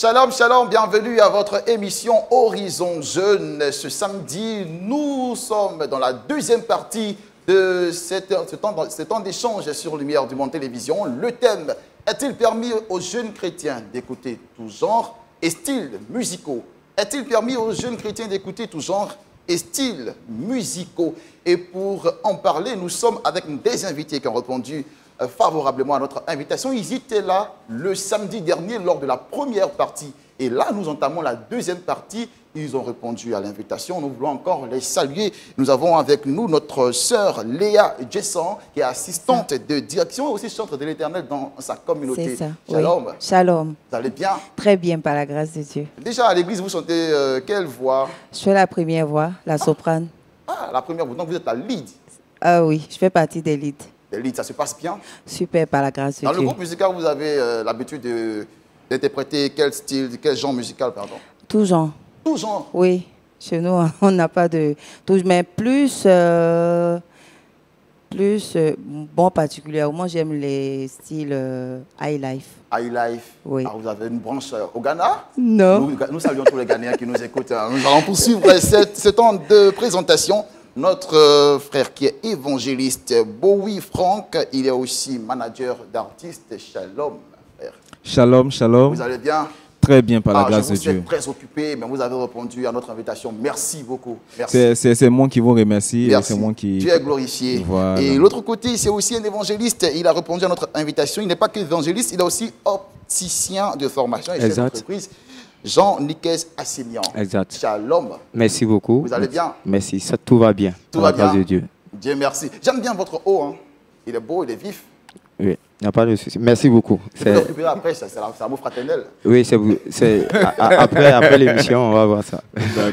Shalom, shalom, bienvenue à votre émission Horizon Jeune. Ce samedi, nous sommes dans la deuxième partie de ce temps d'échange sur Lumière du Monde Télévision. Le thème, est-il permis aux jeunes chrétiens d'écouter tout genre et styles musicaux? Est-il permis aux jeunes chrétiens d'écouter tout genre et styles musicaux? Et pour en parler, nous sommes avec des invités qui ont répondu favorablement à notre invitation. Ils étaient là le samedi dernier lors de la première partie. Et là, nous entamons la deuxième partie. Ils ont répondu à l'invitation. Nous voulons encore les saluer. Nous avons avec nous notre sœur Léa Jessan, qui est assistante de direction et aussi chantre de l'Éternel dans sa communauté. C'est ça. Shalom. Oui. Shalom. Vous allez bien? Très bien, par la grâce de Dieu. Déjà à l'église, vous chantez quelle voix? Je fais la première voix, la soprane. Ah, la première voix. Donc vous êtes la lead. Ah oui, je fais partie des leads. Les leads, ça se passe bien? Super, par la grâce de Dans Dieu. le groupe musical, vous avez l'habitude d'interpréter quel style, quel genre musical, pardon? Tout genre. Tout genre. Oui, chez nous, on n'a pas de... Mais plus... bon, particulièrement, j'aime les styles high life. High life. Oui. Ah, vous avez une branche au Ghana? Non. Nous saluons tous les Ghanéens qui nous écoutent. Nous allons poursuivre ce temps de présentation. Notre frère qui est évangéliste, Bowie Franck, il est aussi manager d'artistes. Shalom, frère. Shalom, shalom. Vous allez bien? Très bien, par la grâce de Dieu. Vous êtes très occupé, mais vous avez répondu à notre invitation. Merci beaucoup. Merci. C'est moi qui vous remercie. Merci. C'est moi qui... Dieu est glorifié. Voilà. Et l'autre côté, c'est aussi un évangéliste. Il a répondu à notre invitation. Il n'est pas qu'évangéliste, il est aussi opticien de formation et chef d'entreprise. Jean Nicaise Assemian. Exact. Shalom. Merci beaucoup. Vous allez bien? Merci, ça, tout va bien. Tout va bien. Grâce de Dieu. Dieu merci. J'aime bien votre haut. Hein. Il est beau, il est vif. Oui, il n'y a pas de souci. Merci beaucoup. Vous pouvez récupérer après, c'est l'amour fraternel. Oui, après l'émission, on va voir ça.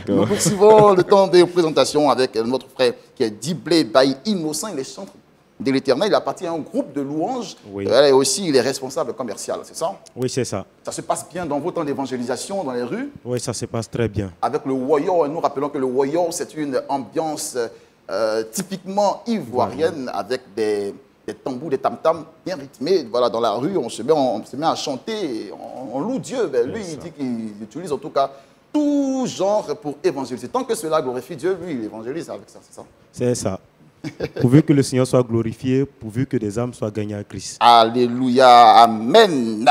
Nous poursuivons le temps de présentation avec notre frère qui est Diblé Baye Innocent. Il est chantre de l'Éternel. Il appartient à un groupe de louanges. Oui. Et aussi, il est responsable commercial, c'est ça? Oui, c'est ça. Ça se passe bien dans vos temps d'évangélisation, dans les rues? Oui, ça se passe très bien. Avec le woyo, nous rappelons que le woyo, c'est une ambiance typiquement ivoirienne avec des tambours, des tam-tams bien rythmés. Voilà, dans la rue, on se met à chanter, on loue Dieu. Ben, lui, il dit qu'il utilise en tout cas tout genre pour évangéliser. Tant que cela glorifie Dieu, lui, il évangélise avec ça, c'est ça? C'est ça. Pourvu que le Seigneur soit glorifié, pourvu que des âmes soient gagnées à Christ. Alléluia, amen.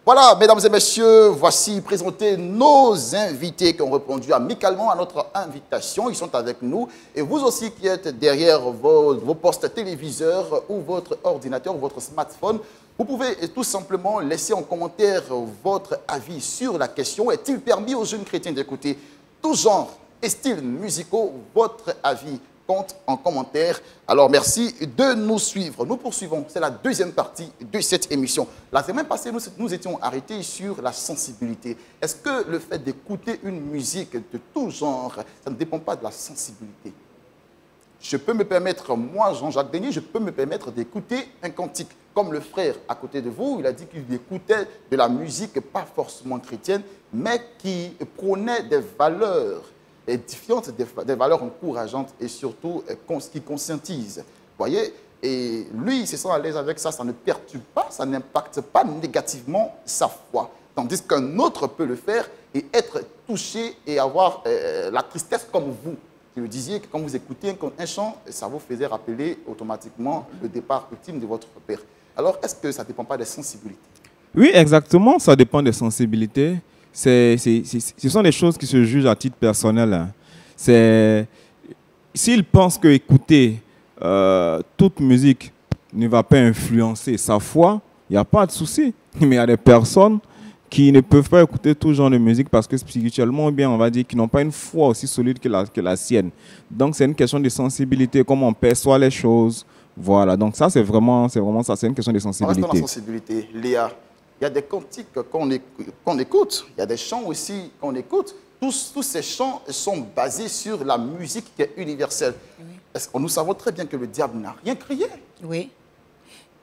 Voilà, mesdames et messieurs, voici présentés nos invités qui ont répondu amicalement à notre invitation. Ils sont avec nous. Et vous aussi qui êtes derrière vos postes téléviseurs ou votre ordinateur ou votre smartphone, vous pouvez tout simplement laisser en commentaire votre avis sur la question. Est-il permis aux jeunes chrétiens d'écouter tout genre et styles musicaux? Votre avis compte en commentaire. Alors, merci de nous suivre. Nous poursuivons. C'est la deuxième partie de cette émission. La semaine passée, nous étions arrêtés sur la sensibilité. Est-ce que le fait d'écouter une musique de tout genre, ça ne dépend pas de la sensibilité? Je peux me permettre, moi, Jean-Jacques Denis, je peux me permettre d'écouter un cantique. Comme le frère à côté de vous, il a dit qu'il écoutait de la musique pas forcément chrétienne, mais qui prônait des valeurs édifiantes, des valeurs encourageantes et surtout qui conscientisent. Vous voyez? Et lui, il se sent à l'aise avec ça, ça ne perturbe pas, ça n'impacte pas négativement sa foi. Tandis qu'un autre peut le faire et être touché et avoir la tristesse comme vous. Vous disiez que quand vous écoutiez un chant, ça vous faisait rappeler automatiquement le départ ultime de votre père. Alors, est-ce que ça ne dépend pas des sensibilités? Oui, exactement, ça dépend des sensibilités. Ce sont des choses qui se jugent à titre personnel. Hein. S'il pense que écouter toute musique ne va pas influencer sa foi, il n'y a pas de souci. Mais il y a des personnes qui ne peuvent pas écouter tout genre de musique parce que spirituellement, ou bien on va dire qu'ils n'ont pas une foi aussi solide que la sienne. Donc c'est une question de sensibilité, comment on perçoit les choses. Voilà, donc ça c'est vraiment ça, c'est une question de sensibilité. On reste dans la sensibilité. Léa, il y a des cantiques qu'on écoute, il y a des chants aussi qu'on écoute. Tous ces chants sont basés sur la musique qui est universelle. Oui. Nous savons très bien que le diable n'a rien créé. Oui.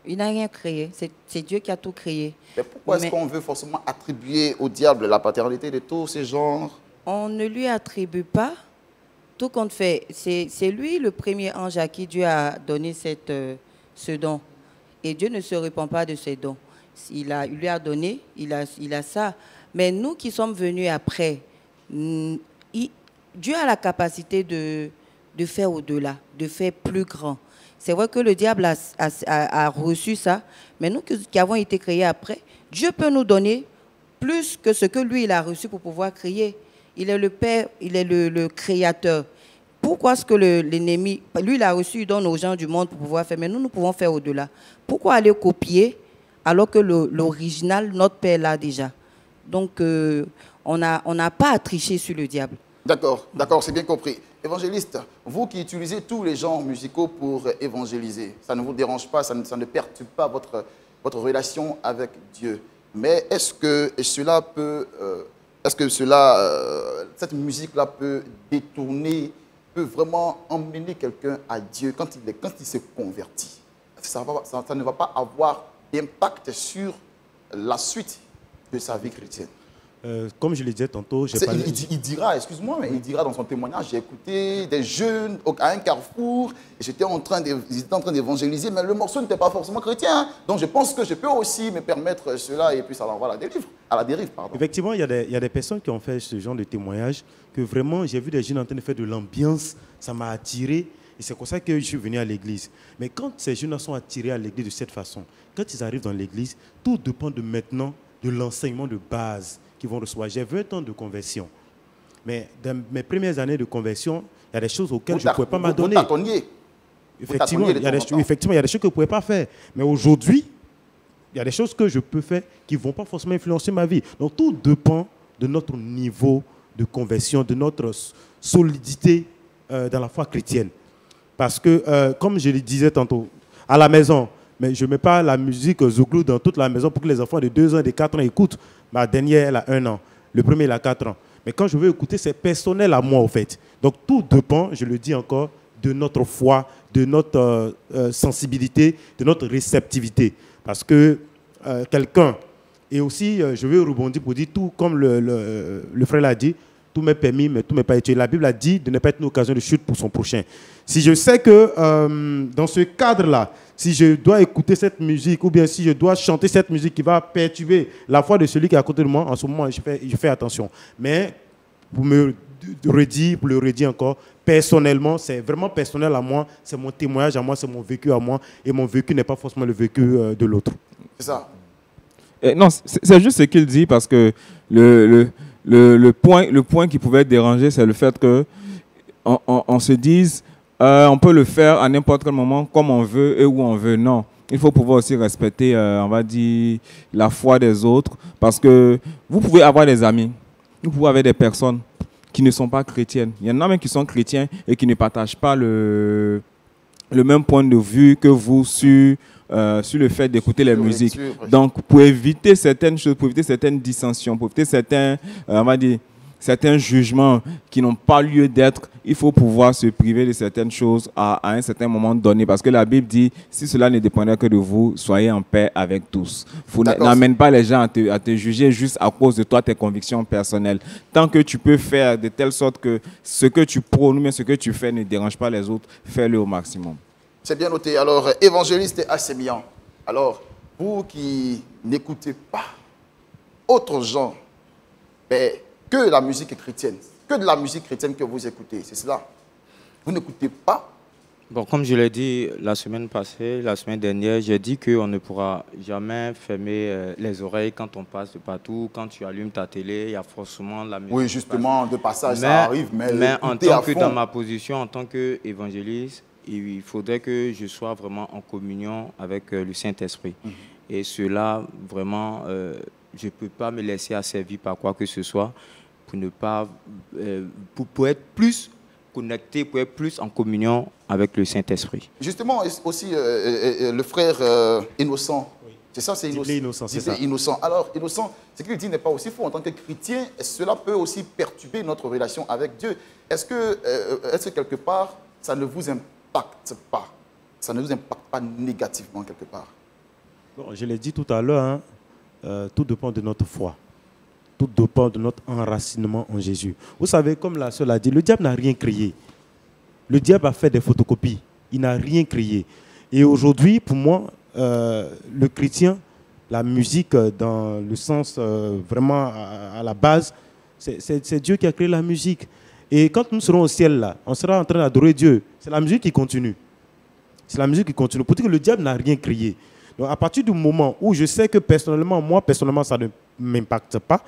Il n'a rien créé. C'est Dieu qui a tout créé. Mais pourquoi est-ce qu'on veut forcément attribuer au diable la paternité de tous ces genres? On ne lui attribue pas. Tout compte fait, c'est lui le premier ange à qui Dieu a donné ce don. Et Dieu ne se répand pas de ses dons. Il lui a donné, il a ça. Mais nous qui sommes venus après, Dieu a la capacité de faire au-delà, de faire plus grand. C'est vrai que le diable a reçu ça, mais nous qui avons été créés après, Dieu peut nous donner plus que ce que lui, il a reçu pour pouvoir créer. Il est le Père, il est le Créateur. Pourquoi est-ce que l'ennemi, lui, il a reçu, il donne aux gens du monde pour pouvoir faire, mais nous pouvons faire au-delà. Pourquoi aller copier alors que l'original, notre Père l'a déjà? Donc, on n'a pas à tricher sur le diable. D'accord, c'est bien compris. Évangéliste, vous qui utilisez tous les genres musicaux pour évangéliser, ça ne vous dérange pas, ça ne perturbe pas votre relation avec Dieu. Mais est-ce que cela peut, cette musique-là peut détourner, peut vraiment emmener quelqu'un à Dieu quand il se convertit? Ça ne va pas avoir d'impact sur la suite de sa vie chrétienne. Comme je le disais tantôt, il dira dans son témoignage, j'ai écouté des jeunes à un carrefour, et ils étaient en train d'évangéliser, mais le morceau n'était pas forcément chrétien. Hein. Donc je pense que je peux aussi me permettre cela, et puis ça l'envoie à la dérive. Effectivement, il y a des personnes qui ont fait ce genre de témoignage, que vraiment, j'ai vu des jeunes en train de faire de l'ambiance, ça m'a attiré, et c'est comme ça que je suis venu à l'église. Mais quand ces jeunes sont attirés à l'église de cette façon, quand ils arrivent dans l'église, tout dépend de maintenant de l'enseignement de base qu'ils vont recevoir. J'ai 20 ans de conversion. Mais dans mes premières années de conversion, il y a des choses auxquelles je ne pouvais pas m'adonner. Effectivement, il y a des choses que je ne pouvais pas faire. Mais aujourd'hui, il y a des choses que je peux faire qui ne vont pas forcément influencer ma vie. Donc tout dépend de notre niveau de conversion, de notre solidité dans la foi chrétienne. Parce que, comme je le disais tantôt, à la maison, mais je ne mets pas la musique Zouglou dans toute la maison pour que les enfants de 2 ans et de 4 ans écoutent. Ma dernière, elle a 1 an. Le premier, il a 4 ans. Mais quand je veux écouter, c'est personnel à moi, au fait. Donc, tout dépend, je le dis encore, de notre foi, de notre sensibilité, de notre réceptivité. Parce que quelqu'un, et aussi, je veux rebondir pour dire, tout comme le frère l'a dit, tout m'est permis, mais tout m'est pas été. La Bible a dit de ne pas être une occasion de chute pour son prochain. Si je sais que dans ce cadre-là, si je dois écouter cette musique ou bien si je dois chanter cette musique qui va perturber la foi de celui qui est à côté de moi, en ce moment, je fais attention. Mais pour le redire encore, personnellement, c'est vraiment personnel à moi, c'est mon témoignage à moi, c'est mon vécu à moi, et mon vécu n'est pas forcément le vécu de l'autre. C'est ça. Non, c'est juste ce qu'il dit parce que le point qui pouvait déranger, c'est le fait qu'on se dise on peut le faire à n'importe quel moment, comme on veut et où on veut. Non, il faut pouvoir aussi respecter, on va dire, la foi des autres. Parce que vous pouvez avoir des amis, vous pouvez avoir des personnes qui ne sont pas chrétiennes. Il y en a même qui sont chrétiens et qui ne partagent pas le même point de vue que vous sur le fait d'écouter les musiques. Donc, pour éviter certaines choses, pour éviter certaines dissensions, pour éviter certains, on va dire, certains jugements qui n'ont pas lieu d'être, il faut pouvoir se priver de certaines choses à un certain moment donné. Parce que la Bible dit, si cela ne dépendait que de vous, soyez en paix avec tous. N'amène pas les gens à te juger juste à cause de toi, tes convictions personnelles. Tant que tu peux faire de telle sorte que ce que tu prônes, mais ce que tu fais ne dérange pas les autres, fais-le au maximum. C'est bien noté. Alors, évangéliste et assémiant. Alors, vous qui n'écoutez pas autres gens, que la musique chrétienne, que de la musique chrétienne que vous écoutez, c'est cela. Vous n'écoutez pas. Bon, comme je l'ai dit la semaine passée, la semaine dernière, j'ai dit qu'on ne pourra jamais fermer les oreilles quand on passe de partout. Quand tu allumes ta télé, il y a forcément la musique. Oui, justement, de passage, ça arrive. Mais en tant que dans ma position, en tant qu'évangéliste, il faudrait que je sois vraiment en communion avec le Saint-Esprit. Et cela, vraiment, je ne peux pas me laisser asservir par quoi que ce soit pour ne pas, pour être plus connecté, pour être plus en communion avec le Saint-Esprit. Justement, aussi, le frère Innocent, oui. C'est ça, c'est Innocent. C'est ça. Innocent. Alors, Innocent, ce qu'il dit n'est pas aussi faux. En tant que chrétien, cela peut aussi perturber notre relation avec Dieu. Est-ce que quelque part, ça ne vous impacte pas? Ça ne vous impacte pas négativement quelque part? Bon, je l'ai dit tout à l'heure, tout dépend de notre foi. Tout dépend de notre enracinement en Jésus. Vous savez, comme la sœur l'a dit, le diable n'a rien créé. Le diable a fait des photocopies. Il n'a rien créé. Et aujourd'hui, pour moi, le chrétien la musique dans le sens vraiment à la base, c'est Dieu qui a créé la musique. Et quand nous serons au ciel là, on sera en train d'adorer Dieu. C'est la musique qui continue. C'est la musique qui continue. Pour dire que le diable n'a rien créé. Donc à partir du moment où je sais que personnellement, ça ne m'impacte pas,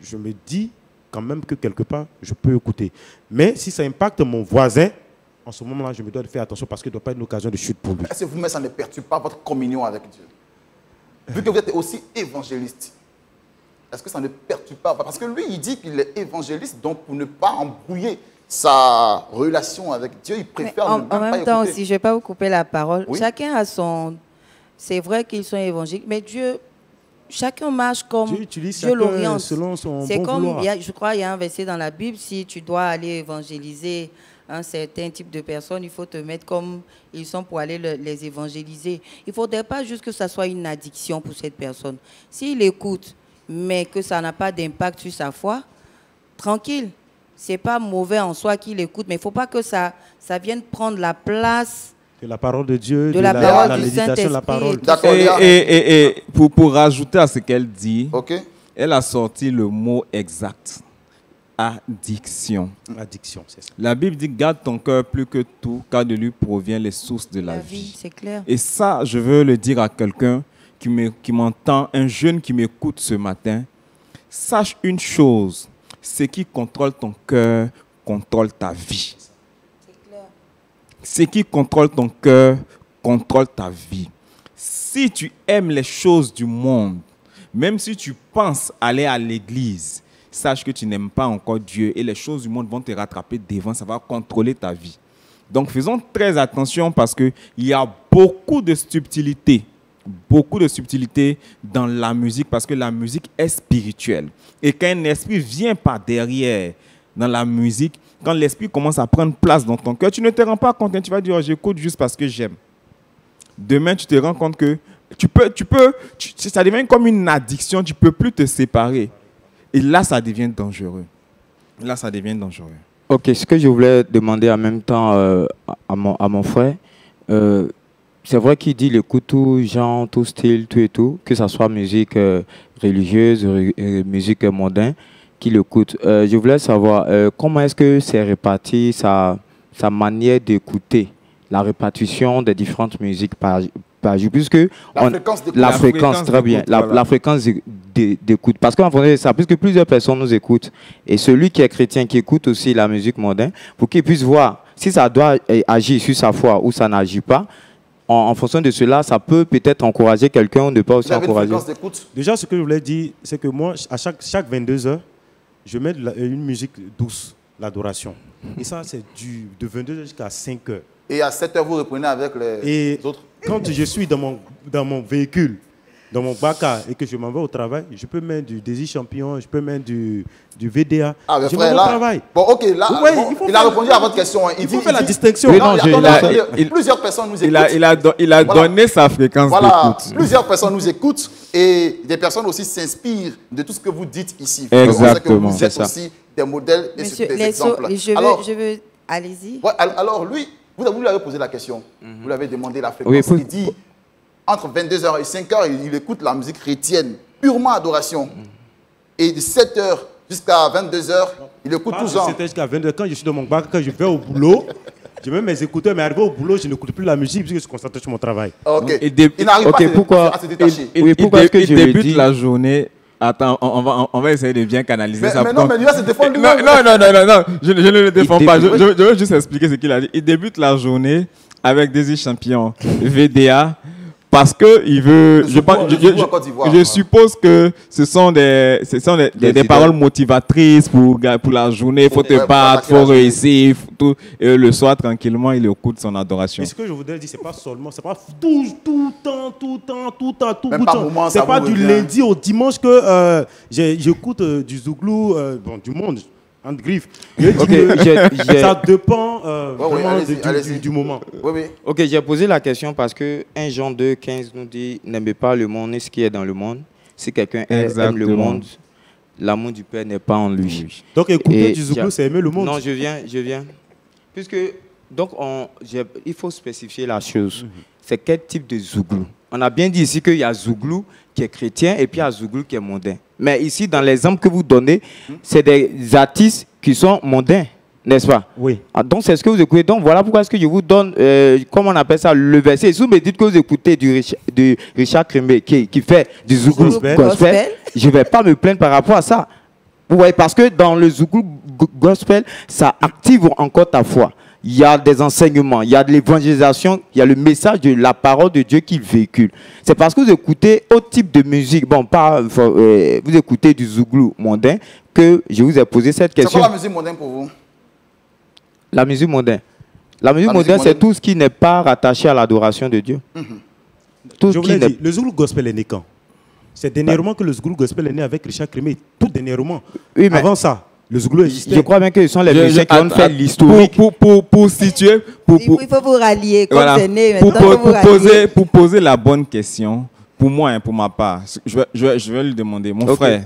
je me dis quand même que quelque part, je peux écouter. Mais si ça impacte mon voisin, en ce moment-là, je me dois de faire attention parce qu'il ne doit pas être une occasion de chute pour lui. Est-ce que vous-même, ça ne perturbe pas votre communion avec Dieu? Vu que vous êtes aussi évangéliste, est-ce que ça ne perturbe pas? Parce que lui, il dit qu'il est évangéliste, donc pour ne pas embrouiller sa relation avec Dieu, il préfère en même temps aussi, je ne vais pas vous couper la parole. Oui? Chacun a son... C'est vrai qu'ils sont évangéliques, mais Dieu... Chacun marche comme Dieu l'oriente. Selon son c'est bon comme, vouloir. je crois qu'il y a un verset dans la Bible, si tu dois aller évangéliser un certain type de personnes, il faut te mettre comme ils sont pour aller les évangéliser. Il ne faudrait pas juste que ça soit une addiction pour cette personne. S'il écoute, mais que ça n'a pas d'impact sur sa foi, tranquille. Ce n'est pas mauvais en soi qu'il écoute, mais il ne faut pas que ça vienne prendre la place de la parole de Dieu, de la parole la du méditation de la parole. D'accord. Et pour rajouter à ce qu'elle dit, Okay. elle a sorti le mot exact. Addiction. Addiction, c'est ça. La Bible dit, garde ton cœur plus que tout, car de lui provient les sources de la vie. C'est clair. Et ça, je veux le dire à quelqu'un qui m'entend, un jeune qui m'écoute ce matin. Sache une chose, ce qui contrôle ton cœur contrôle ta vie. C'est clair. Ce qui contrôle ton cœur contrôle ta vie. Si tu aimes les choses du monde, même si tu penses aller à l'église, sache que tu n'aimes pas encore Dieu et les choses du monde vont te rattraper devant, ça va contrôler ta vie. Donc faisons très attention parce qu'il y a beaucoup de subtilités dans la musique parce que la musique est spirituelle. Et quand un esprit vient par derrière dans la musique, quand l'esprit commence à prendre place dans ton cœur, tu ne te rends pas compte, tu vas dire, oh, j'écoute juste parce que j'aime. Demain, tu te rends compte que ça devient comme une addiction, tu ne peux plus te séparer. Et là, ça devient dangereux. Ok, ce que je voulais demander en même temps à mon frère, c'est vrai qu'il dit il écoute tout genre, tout style, tout et tout, que ce soit musique religieuse, musique mondaine, qu'il écoute. Je voulais savoir comment est-ce que c'est réparti, sa manière d'écouter, la répartition des différentes musiques par jour, puisque la fréquence, très bien, la fréquence d'écoute. Parce qu'en fait, ça, puisque plusieurs personnes nous écoutent, et celui qui est chrétien, qui écoute aussi la musique moderne, pour qu'il puisse voir si ça doit agir sur sa foi ou ça n'agit pas, en fonction de cela, ça peut peut-être encourager quelqu'un ou ne pas aussi encourager. Déjà, ce que je voulais dire, c'est que moi, à chaque 22 heures, je mets une musique douce, l'adoration. Et ça, c'est de 22 heures jusqu'à 5 heures. Et à 7 heures, vous reprenez avec les autres. Quand je suis dans mon véhicule, dans mon baka, et que je m'en vais au travail, je peux mettre du Désir Champion, je peux mettre du VDA. Ah, mais je frère, m'en vais au travail. Bon, ok, là, Ouais, il a répondu à votre question. Il faut faire la distinction. Oui, Non, non, attendez, plusieurs personnes nous écoutent. Il a donné sa fréquence d'écoute. Plusieurs personnes nous écoutent et des personnes aussi s'inspirent de tout ce que vous dites ici. Exactement, vous êtes aussi des modèles et Monsieur, des exemples. je veux allez-y. Ouais, alors lui, vous lui avez posé la question. Vous lui avez demandé la fréquence. Oui, il dit, entre 22h et 5h, il écoute la musique chrétienne, purement adoration. Et de 7h jusqu'à 22h, il écoute tout ça. 7h jusqu'à 22h, quand je suis dans mon bac, quand je vais au boulot, je mets mes écouteurs, mais arrivé au boulot, je n'écoute plus la musique puisque je suis concentré sur mon travail. Ok. Il n'arrive pas à se détacher. Il débute la journée. Attends, on va essayer de bien canaliser ça. Mais non, mais lui, c'est défendu. Non, je ne le défends pas. Je veux juste expliquer ce qu'il a dit. Il débute la journée avec Désir Champion, VDA, parce qu'il veut. Je suppose que ce sont des paroles motivatrices pour la journée. Il faut te battre, il faut réussir. Tout. Et le soir, tranquillement, il écoute son adoration. Et ce que je voudrais dire, c'est pas seulement, c'est pas tout le temps. C'est pas du lundi au dimanche que j'écoute du Zouglou, du monde. Ça dépend vraiment du moment. Oui. Ok, j'ai posé la question parce que 1 Jean 2,15 nous dit « N'aimez pas le monde et ce qui est dans le monde. Si quelqu'un aime le monde, l'amour du Père n'est pas en lui. » Donc écouter du Zouglou, c'est aimer le monde. Non, je viens. Puisque, donc, il faut spécifier la chose. C'est quel type de Zouglou? on a bien dit ici qu'il y a Zouglou qui est chrétien et puis il y a Zouglou qui est mondain. Mais ici, dans l'exemple que vous donnez, c'est des artistes qui sont mondains, n'est-ce pas? Oui. Ah, donc, c'est ce que vous écoutez. Donc, voilà pourquoi est-ce que je vous donne, comment on appelle ça, le verset. Si vous me dites que vous écoutez du Richard Kremé qui fait du Zouglou gospel, je ne vais pas me plaindre par rapport à ça. Vous voyez, parce que dans le Zouglou gospel, ça active encore ta foi. Il y a des enseignements, il y a de l'évangélisation, il y a le message de la parole de Dieu qu'il véhicule. C'est parce que vous écoutez autre type de musique, bon, pas, vous écoutez du Zouglou mondain, que je vous ai posé cette question. C'est quoi la musique mondaine pour vous? La musique mondaine. La musique mondaine, c'est tout ce qui n'est pas rattaché à l'adoration de Dieu. Tout je vous l'ai dit, le Zouglou gospel est né quand? C'est dernièrement que le Zouglou gospel est né avec Richard Kremé, tout dernièrement. Oui, mais avant ça, le Zouglou existait. Je crois bien que ce sont les musiciens qui ont fait l'historique. Pour situer... il faut vous rallier, comme voilà, c'est né. Pour poser la bonne question, pour moi, hein, pour ma part, je vais lui demander, mon frère,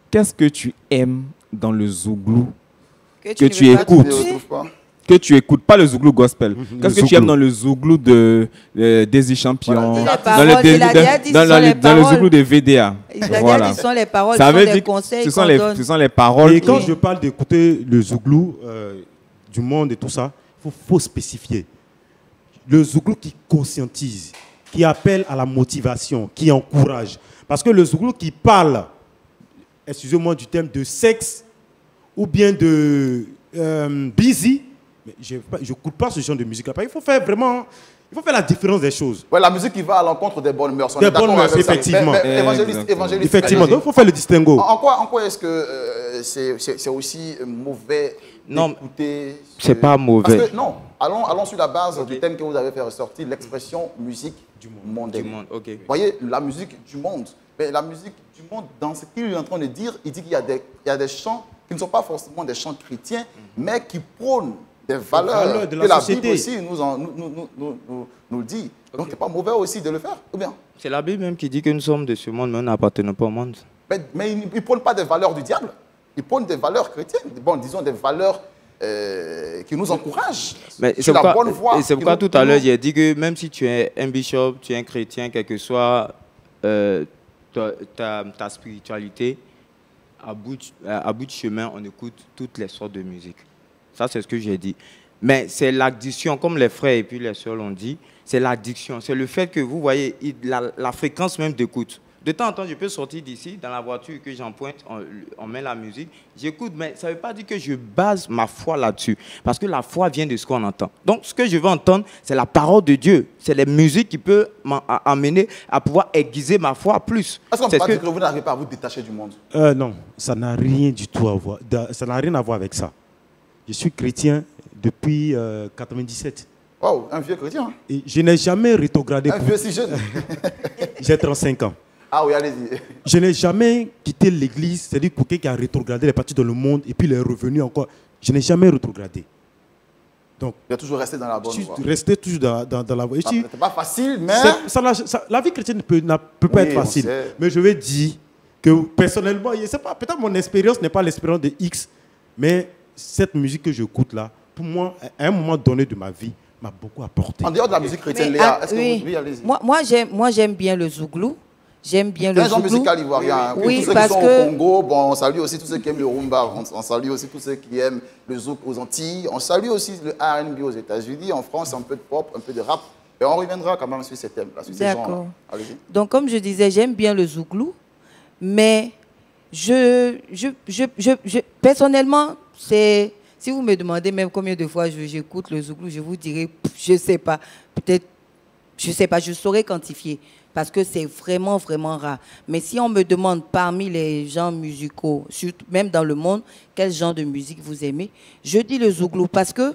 qu'est-ce que tu aimes dans le Zouglou que tu écoutes? Que tu écoutes, pas le Zouglou gospel. Qu'est-ce que tu aimes dans le Zouglou de Desi Champion, dans le Zouglou de VDA? Voilà. Ce sont les paroles, ça veut dire les conseils ce sont les paroles. Et quand je parle d'écouter le Zouglou du monde et tout ça, il faut spécifier. Le Zouglou qui conscientise, qui appelle à la motivation, qui encourage. Parce que le Zouglou qui parle, excusez-moi du terme, de sexe ou bien de busy, mais je n'écoute pas ce genre de musique-là. Il faut faire vraiment... Il faut faire la différence des choses. Ouais, la musique qui va à l'encontre des bonnes mœurs. Des bonnes mœurs, effectivement. Évangéliste. Effectivement, donc il faut faire le distinguo. En quoi est-ce que c'est aussi mauvais d'écouter... C'est pas mauvais. Parce que, non, allons sur la base du thème que vous avez fait ressortir, l'expression musique mondaine. Vous voyez, la musique du monde. Mais la musique du monde, dans ce qu'il est en train de dire, il dit qu'il y a des chants qui ne sont pas forcément des chants chrétiens, mais qui prônent des valeurs de que la société. Bible aussi nous dit. Donc, ce n'est pas mauvais aussi de le faire, ou bien? C'est la Bible même qui dit que nous sommes de ce monde, mais nous n'appartenons pas au monde. Mais ils ne prônent pas des valeurs du diable. Ils prônent des valeurs chrétiennes. Bon, disons des valeurs qui nous encouragent. C'est la bonne voie. Et c'est pourquoi tout à l'heure, j'ai dit que même si tu es un bishop, tu es un chrétien, quelle que soit ta spiritualité, à bout de chemin, on écoute toutes les sortes de musique. Ça, c'est ce que j'ai dit. Mais c'est l'addiction, comme les frères et puis les sœurs l'ont dit, c'est l'addiction. C'est le fait que vous voyez la fréquence même d'écoute. De temps en temps, je peux sortir d'ici, dans la voiture que j'emprunte, on met la musique, j'écoute, mais ça ne veut pas dire que je base ma foi là-dessus. Parce que la foi vient de ce qu'on entend. Donc, ce que je veux entendre, c'est la parole de Dieu. C'est les musiques qui peuvent m'amener à pouvoir aiguiser ma foi plus. Est-ce qu'on peut pas dire que vous n'arrivez pas à vous détacher du monde? Non, ça n'a rien du tout à voir. Ça n'a rien à voir avec ça. Je suis chrétien depuis 1997. Wow, un vieux chrétien. Hein? Et je n'ai jamais rétrogradé. Un vieux si jeune. J'ai 35 ans. Ah oui, allez-y. Je n'ai jamais quitté l'église, c'est-à-dire quelqu'un qui a rétrogradé, les partis dans le monde, et puis il est revenu encore. Je n'ai jamais rétrogradé. Donc, il a toujours resté dans la bonne voie. Resté toujours dans la voie. C'est pas facile, mais... la vie chrétienne ne peut pas être facile. Mais je vais dire que personnellement, je sais pas, peut-être mon expérience n'est pas l'expérience de X, mais cette musique que j'écoute là, pour moi, à un moment donné de ma vie, m'a beaucoup apporté. En dehors de la musique chrétienne, Léa, est-ce que oui, allez-y. Moi, j'aime bien le Zouglou. J'aime bien le genre musical ivoirien. Oui, tous ceux qui sont au Congo, bon, on salue aussi tous ceux qui aiment le rumba, on salue aussi tous ceux qui aiment le zouk aux Antilles, on salue aussi le R&B aux États-Unis, en France, un peu de pop, un peu de rap. Et on reviendra quand même sur ces thèmes-là, sur ces genres-là. Allez-y. Donc, comme je disais, j'aime bien le Zouglou, mais personnellement, c'est... Si vous me demandez même combien de fois j'écoute le Zouglou, je vous dirais, je ne sais pas. Peut-être, je ne sais pas, je saurais quantifier. Parce que c'est vraiment, vraiment rare. Mais si on me demande parmi les genres musicaux, même dans le monde, quel genre de musique vous aimez, je dis le Zouglou parce qu'il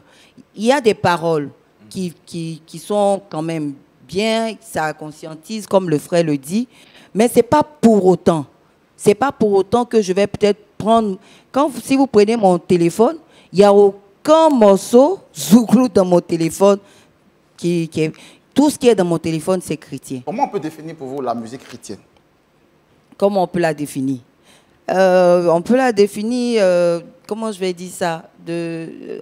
y a des paroles qui sont quand même bien, ça conscientise, comme le frère le dit, mais ce n'est pas pour autant. Ce n'est pas pour autant que je vais peut-être prendre... Si vous prenez mon téléphone, il n'y a aucun morceau Zouglou dans mon téléphone qui est... Tout ce qui est dans mon téléphone, c'est chrétien. Comment on peut définir pour vous la musique chrétienne? Comment on peut la définir? On peut la définir, comment je vais dire ça,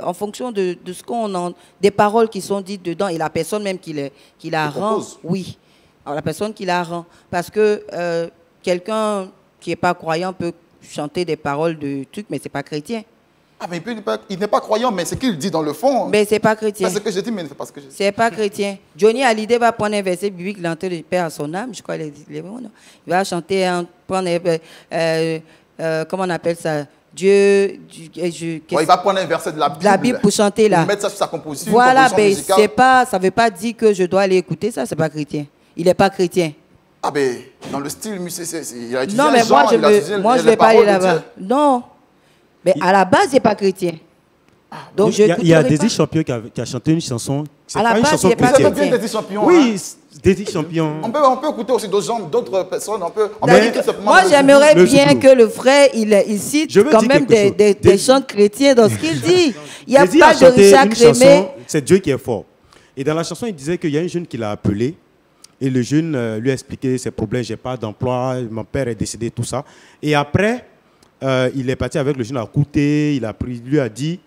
en fonction de ce qu'on a, des paroles qui sont dites dedans et la personne même qui la rend. Oui. Alors, la personne qui la rend. Parce que quelqu'un qui n'est pas croyant peut chanter des paroles de trucs, mais ce n'est pas chrétien. Ah, mais il n'est pas croyant, mais ce qu'il dit dans le fond. Mais ce n'est pas chrétien. C'est ce que je dis, mais c'est pas ce que je dis. C'est pas chrétien. Johnny Hallyday va prendre un verset biblique, l'entrée de Père à son âme, je crois qu'il va chanter, prendre, comment on appelle ça, Dieu. Il va prendre un verset de la Bible. La Bible pour chanter là. Pour mettre ça sur sa composition. Voilà, mais ça ne veut pas dire que je dois aller écouter ça, c'est pas chrétien. Il n'est pas chrétien. Ah ben, dans le style musical, il a utilisé non, mais un genre, moi je ne vais pas aller là-bas. Non. Mais à la base, il n'est pas chrétien. Donc, il y a Désir Champion qui a chanté une chanson. C'est pas une chanson chrétienne. Bien Désir Champion. Oui, Désir Champion. On peut écouter aussi d'autres personnes. Moi, j'aimerais bien que le frère, il cite quand même des chants chrétiens dans ce qu'il dit. Il n'y a pas de Richard Crémé. C'est Dieu qui est fort. Et dans la chanson, il disait qu'il y a un jeune qui l'a appelé. Et le jeune lui a expliqué ses problèmes. J'ai pas d'emploi, mon père est décédé, tout ça. Et après, il est parti avec le jeune à écouter. Il lui a dit,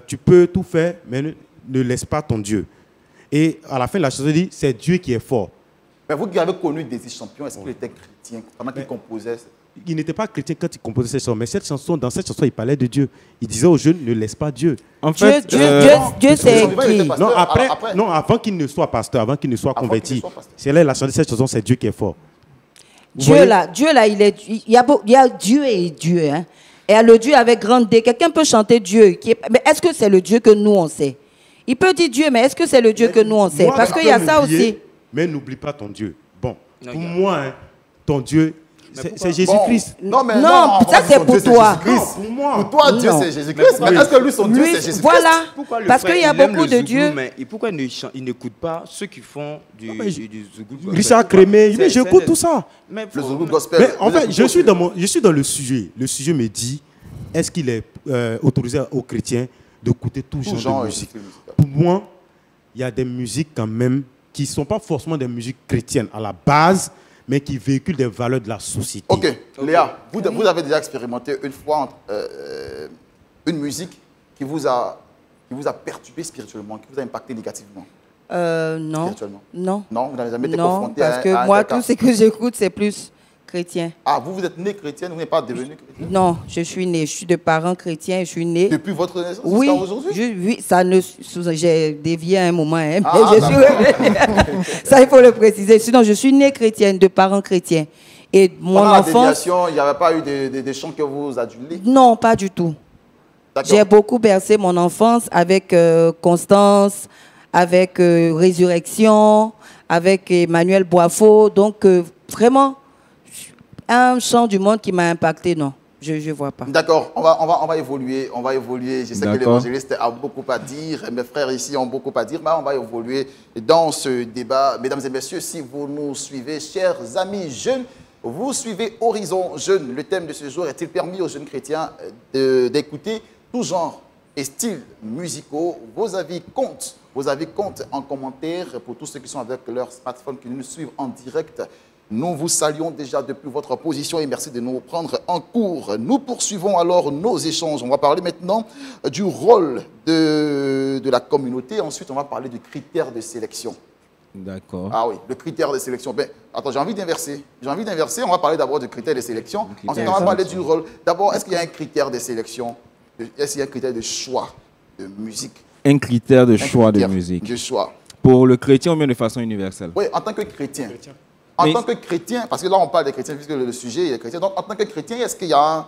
tu peux tout faire, mais ne laisse pas ton Dieu. Et à la fin de la chanson, il dit, c'est Dieu qui est fort. Mais vous qui avez connu Désir Champion, est-ce qu'il était chrétien pendant qu'il composait? Il n'était pas chrétien quand il composait cette chanson, mais dans cette chanson, il parlait de Dieu. Il disait aux jeunes, ne laisse pas Dieu. En fait, Dieu c'est qui? Non, avant qu'il ne soit pasteur, avant qu'il ne soit converti, c'est là il a chanté cette chanson, c'est Dieu qui est fort. Dieu là, il y a Dieu et Dieu. Hein. Et le Dieu avec grande D. Quelqu'un peut chanter Dieu. Mais est-ce que c'est le Dieu que nous on sait? Il peut dire Dieu, mais est-ce que c'est le Dieu que nous on sait? Parce qu'il y a ça aussi. Mais n'oublie pas ton Dieu. Bon, pour moi, ton Dieu, c'est Jésus-Christ. Non, ça c'est pour toi. Pour toi, Dieu c'est Jésus-Christ. Mais est-ce que lui, son Dieu, c'est Jésus-Christ? Voilà. Parce qu'il y a beaucoup de dieux. Mais pourquoi il n'écoute pas ceux qui font du Zougou Gospel? Richard Crémé, mais j'écoute tout ça. Le Zougou Gospel. Mais en fait, je suis dans le sujet. Le sujet me dit, est-ce qu'il est autorisé aux chrétiens d'écouter tout genre de musique? Pour moi, il y a des musiques quand même qui ne sont pas forcément des musiques chrétiennes à la base, mais qui véhiculent des valeurs de la société. Ok, Léa, vous avez déjà expérimenté une fois une musique qui vous a perturbé spirituellement, qui vous a impacté négativement? Non. Spirituellement? Non. Non, vous n'avez jamais été confronté parce que moi, tout ce que j'écoute, c'est plus chrétien. Ah, vous êtes née chrétienne, vous n'êtes pas devenue chrétienne? Non, je suis née, je suis de parents chrétiens, je suis née. Depuis votre naissance oui, jusqu'à aujourd'hui? Oui, j'ai dévié à un moment, hein, mais je suis ça, il faut le préciser. Sinon, je suis née chrétienne, de parents chrétiens. Et mon enfance... la déviation, il n'y avait pas eu des chants que vous adulez? Non, pas du tout. J'ai beaucoup bercé mon enfance avec Constance, avec Résurrection, avec Emmanuel Boifo. Donc, vraiment... un chant du monde qui m'a impacté, non, je ne vois pas. D'accord, on va évoluer, Je sais que l'évangéliste a beaucoup à dire, mes frères ici ont beaucoup à dire, mais on va évoluer dans ce débat. Mesdames et messieurs, si vous nous suivez, chers amis jeunes, vous suivez Horizon Jeune. Le thème de ce jour est-il permis aux jeunes chrétiens d'écouter tout genre et styles musicaux? Vos avis comptent en commentaire pour tous ceux qui sont avec leur smartphone, qui nous suivent en direct. Nous vous saluons déjà depuis votre position et merci de nous prendre en cours. Nous poursuivons alors nos échanges. On va parler maintenant du rôle de la communauté. Ensuite, on va parler du critère de sélection. D'accord. Ah oui, le critère de sélection. Ben, attends, j'ai envie d'inverser. On va parler d'abord du critère de sélection. Ensuite, on va parler du rôle. D'abord, est-ce qu'il y a un critère de sélection? Est-ce qu'il y a un critère de choix de musique? Un critère de choix de musique. De choix. Pour le chrétien ou bien de façon universelle? Oui, en tant que chrétien. En tant que chrétien, parce que là on parle des chrétiens, puisque le sujet est chrétien, donc en tant que chrétien, est-ce qu'il y a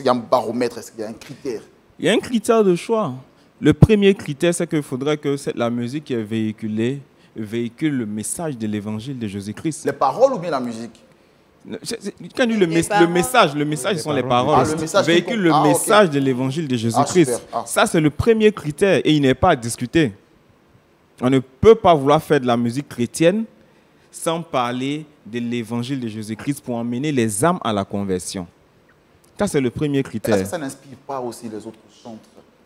un baromètre, est-ce qu'il y a un critère? Il y a un critère de choix. Le premier critère, c'est qu'il faudrait que la musique qui est véhiculée véhicule le message de l'évangile de Jésus-Christ. Les paroles ou bien la musique? Quand on dit le message sont les paroles. Véhicule le message de l'évangile de Jésus-Christ. Ça, c'est le premier critère et il n'est pas à discuter. On ne peut pas vouloir faire de la musique chrétienne sans parler de l'évangile de Jésus-Christ pour emmener les âmes à la conversion. Ça, c'est le premier critère. Est-ce que ça n'inspire pas aussi les autres chantres,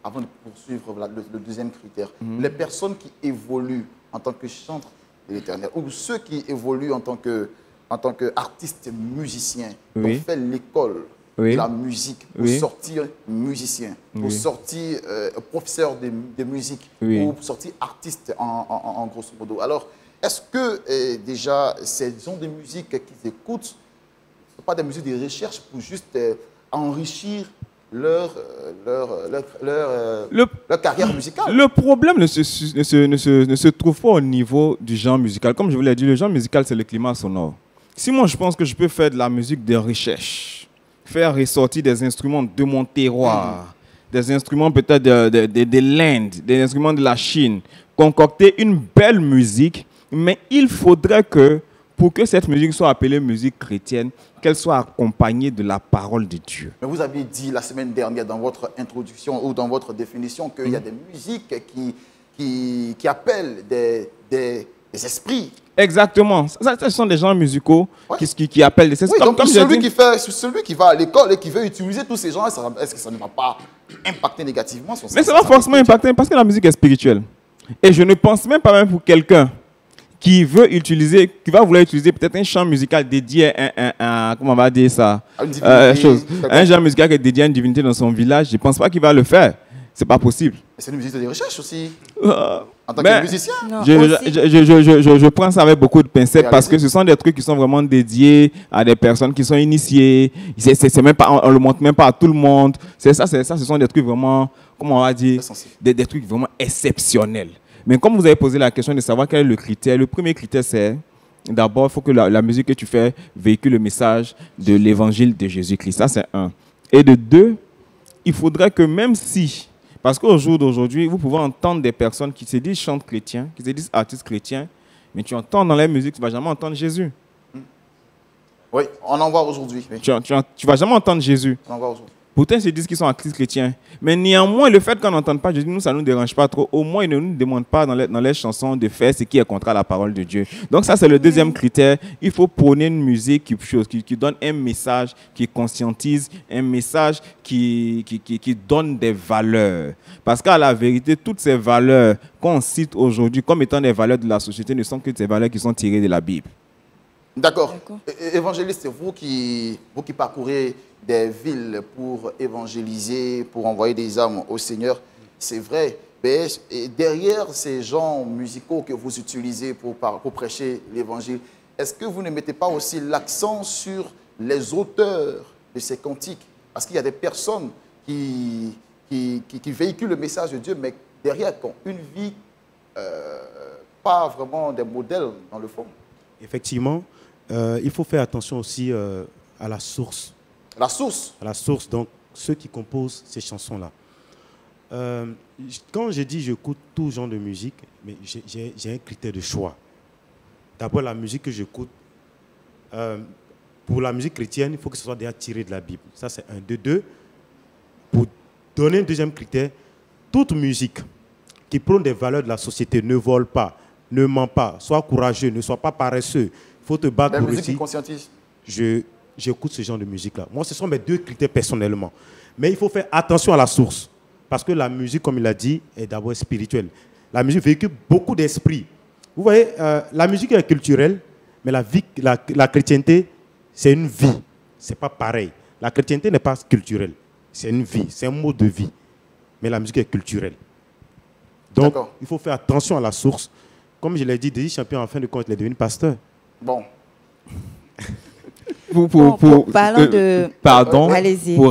avant de poursuivre le deuxième critère? Les personnes qui évoluent en tant que chantres de l'Éternel, ou ceux qui évoluent en tant qu'artistes musiciens, qui ont fait l'école de la musique, pour sortir musicien, pour sortir professeur de musique, ou pour sortir artiste en grosso modo. Alors, est-ce que déjà ces genres de musique qu'ils écoutent, ce ne sont pas des musiques de recherche pour juste enrichir leur carrière musicale? Le problème ne se trouve pas au niveau du genre musical. Comme je vous l'ai dit, le genre musical, c'est le climat sonore. Si moi, je pense que je peux faire de la musique de recherche, faire ressortir des instruments de mon terroir, des instruments peut-être de l'Inde, des instruments de la Chine, concocter une belle musique, mais il faudrait que, pour que cette musique soit appelée musique chrétienne, qu'elle soit accompagnée de la parole de Dieu. Mais vous aviez dit la semaine dernière dans votre introduction ou dans votre définition qu'il y a des musiques qui appellent des esprits. Exactement. Ce sont des genres musicaux qui appellent des esprits. Oui, donc celui qui va à l'école et qui veut utiliser tous ces gens, est-ce que ça ne va pas impacter négativement son sens? Mais ça va forcément impacter parce que la musique est spirituelle. Et je ne pense même pas pour quelqu'un qui va vouloir utiliser peut-être un chant musical dédié à comment on va dire ça, un genre musical qui est dédié à une divinité dans son village, je ne pense pas qu'il va le faire. C'est pas possible. C'est une musique de recherche aussi. En tant que musicien. Je prends ça avec beaucoup de pincettes parce que ce sont des trucs qui sont vraiment dédiés à des personnes qui sont initiées. C'est même pas, on le montre même pas à tout le monde. Ce sont des trucs vraiment, comment on va dire, des trucs vraiment exceptionnels. Mais comme vous avez posé la question de savoir quel est le critère, le premier critère c'est, d'abord, il faut que la musique que tu fais véhicule le message de l'évangile de Jésus-Christ. Ça, c'est un. Et de deux, il faudrait que même si, parce qu'au jour d'aujourd'hui, vous pouvez entendre des personnes qui se disent chantes chrétiens, qui se disent artistes chrétiens, mais tu entends dans leur musique, tu ne vas jamais entendre Jésus. Oui, on en voit aujourd'hui. Oui. Tu ne vas jamais entendre Jésus. On en voit aujourd'hui. Pourtant, ils se disent qu'ils sont artistes chrétiens. Mais néanmoins, le fait qu'on n'entende pas Jésus, nous, ça ne nous dérange pas trop. Au moins, ils ne nous demandent pas dans les chansons de faire ce qui est contre la parole de Dieu. Donc ça, c'est le deuxième critère. Il faut prôner une musique qui donne un message, qui conscientise, un message qui donne des valeurs. Parce qu'à la vérité, toutes ces valeurs qu'on cite aujourd'hui comme étant des valeurs de la société ne sont que des valeurs qui sont tirées de la Bible. D'accord. Évangéliste, vous qui parcourez des villes pour évangéliser, pour envoyer des âmes au Seigneur, c'est vrai. Mais derrière ces genres musicaux que vous utilisez pour prêcher l'évangile, est-ce que vous ne mettez pas aussi l'accent sur les auteurs de ces cantiques? Parce qu'il y a des personnes qui véhiculent le message de Dieu, mais derrière, qui ont une vie, pas vraiment des modèles dans le fond. Effectivement, il faut faire attention aussi à la source. La source? À la source, donc ceux qui composent ces chansons-là. Quand je dis j'écoute tout genre de musique, mais j'ai un critère de choix. D'abord, la musique que j'écoute, pour la musique chrétienne, il faut que ce soit déjà tiré de la Bible. Ça, c'est un. De deux, pour donner un deuxième critère, toute musique qui prône des valeurs de la société, ne vole pas, ne ment pas, sois courageux, ne sois pas paresseux, il faut te battre pour réussir. La musique qui conscientise. J'écoute ce genre de musique-là. Moi, ce sont mes deux critères personnellement. Mais il faut faire attention à la source. Parce que la musique, comme il a dit, est d'abord spirituelle. La musique véhicule beaucoup d'esprit. Vous voyez, la musique est culturelle, mais la chrétienté, c'est une vie. Ce n'est pas pareil. La chrétienté n'est pas culturelle. C'est une vie, c'est un mode de vie. Mais la musique est culturelle. Donc, il faut faire attention à la source. Comme je l'ai dit, Désir Champion, en fin de compte, il est devenu pasteur. Bon. Pour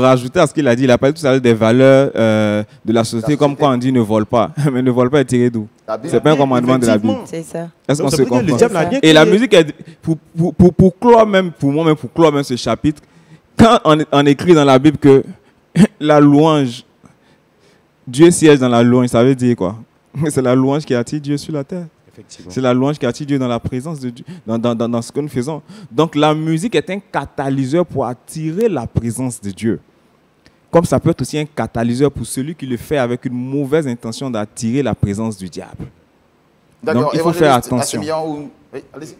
rajouter à ce qu'il a dit, il a parlé tout à l'heure des valeurs de la société, comme quoi on dit ne vole pas. Mais ne vole pas est tiré d'où? C'est pas un commandement de la Bible. C'est ça. Est-ce qu'on se comprend? Et la musique, pour clore même ce chapitre, quand on écrit dans la Bible que la louange, Dieu siège dans la louange, ça veut dire quoi? C'est la louange qui attire Dieu sur la terre. C'est la louange qui attire Dieu dans la présence de Dieu, dans ce que nous faisons. Donc la musique est un catalyseur pour attirer la présence de Dieu. Comme ça peut être aussi un catalyseur pour celui qui le fait avec une mauvaise intention d'attirer la présence du diable. Donc il faut faire attention. Oui, allez-y.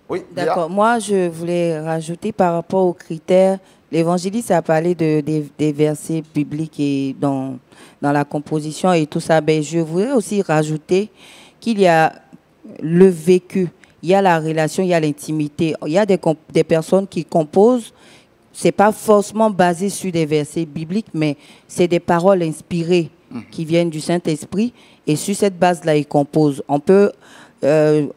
Oui, d'accord. Moi, je voulais rajouter par rapport aux critères. L'évangéliste a parlé des versets bibliques et dans la composition et tout ça. Ben, je voudrais aussi rajouter qu'il y a le vécu, il y a la relation, il y a l'intimité. Il y a des personnes qui composent, ce n'est pas forcément basé sur des versets bibliques, mais c'est des paroles inspirées qui viennent du Saint-Esprit. Et sur cette base-là, ils composent. On peut